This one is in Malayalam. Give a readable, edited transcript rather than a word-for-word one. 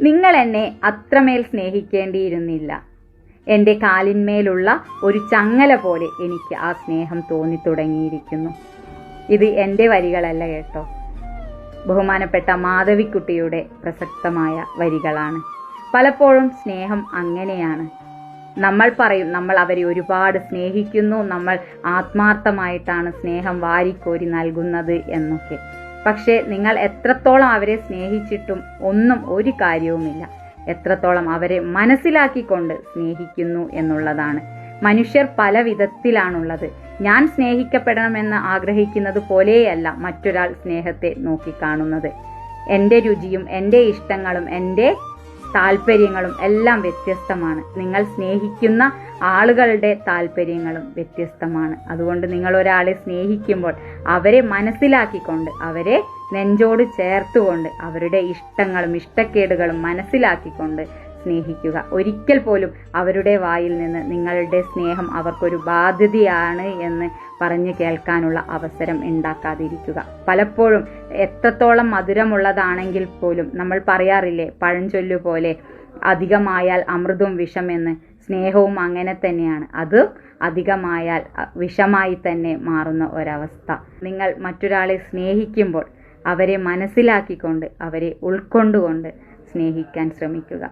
നിങ്ങൾ എന്നെ അത്രമേൽ സ്നേഹിക്കേണ്ടിയിരുന്നില്ല. എൻ്റെ കാലിന്മേലുള്ള ഒരു ചങ്ങല പോലെ എനിക്ക് ആ സ്നേഹം തോന്നിത്തുടങ്ങിയിരിക്കുന്നു. ഇത് എൻ്റെ വരികളല്ല കേട്ടോ, ബഹുമാനപ്പെട്ട മാധവിക്കുട്ടിയുടെ പ്രസക്തമായ വരികളാണ്. പലപ്പോഴും സ്നേഹം അങ്ങനെയാണ്. നമ്മൾ പറയും നമ്മൾ അവരെ ഒരുപാട് സ്നേഹിക്കുന്നു, നമ്മൾ ആത്മാർത്ഥമായിട്ടാണ് സ്നേഹം വാരിക്കോരി നൽകുന്നത് എന്നൊക്കെ. പക്ഷേ നിങ്ങൾ എത്രത്തോളം അവരെ സ്നേഹിച്ചിട്ടും ഒരു കാര്യവുമില്ല. എത്രത്തോളം അവരെ മനസ്സിലാക്കിക്കൊണ്ട് സ്നേഹിക്കുന്നു എന്നുള്ളതാണ്. മനുഷ്യർ പല വിധത്തിലാണുള്ളത്. ഞാൻ സ്നേഹിക്കപ്പെടണമെന്ന് ആഗ്രഹിക്കുന്നത് പോലെയല്ല മറ്റൊരാൾ സ്നേഹത്തെ നോക്കിക്കാണുന്നത്. എൻ്റെ രുചിയും എൻ്റെ ഇഷ്ടങ്ങളും എൻ്റെ താല്പര്യങ്ങളും എല്ലാം വ്യത്യസ്തമാണ്. നിങ്ങൾ സ്നേഹിക്കുന്ന ആളുകളുടെ താല്പര്യങ്ങളും വ്യത്യസ്തമാണ്. അതുകൊണ്ട് നിങ്ങൾ ഒരാളെ സ്നേഹിക്കുമ്പോൾ അവരെ മനസ്സിലാക്കിക്കൊണ്ട്, അവരെ നെഞ്ചോട് ചേർത്തുകൊണ്ട്, അവരുടെ ഇഷ്ടങ്ങളും ഇഷ്ടക്കേടുകളും മനസ്സിലാക്കിക്കൊണ്ട് സ്നേഹിക്കുക. ഒരിക്കൽ പോലും അവരുടെ വായിൽ നിന്ന് നിങ്ങളുടെ സ്നേഹം അവർക്കൊരു ബാധ്യതയാണ് എന്ന് പറഞ്ഞു കേൾക്കാനുള്ള അവസരം ഉണ്ടാക്കാതിരിക്കുക. പലപ്പോഴും എത്രത്തോളം മധുരമുള്ളതാണെങ്കിൽ പോലും നമ്മൾ പറയാറില്ലേ, പഴഞ്ചൊല്ലു പോലെ അധികമായാൽ അമൃതും വിഷമെന്ന്. സ്നേഹവും അങ്ങനെ തന്നെയാണ്. അത് അധികമായാൽ വിഷമായി തന്നെ മാറുന്ന ഒരവസ്ഥ. നിങ്ങൾ മറ്റൊരാളെ സ്നേഹിക്കുമ്പോൾ അവരെ മനസ്സിലാക്കിക്കൊണ്ട്, അവരെ ഉൾക്കൊണ്ടുകൊണ്ട് സ്നേഹിക്കാൻ ശ്രമിക്കുക.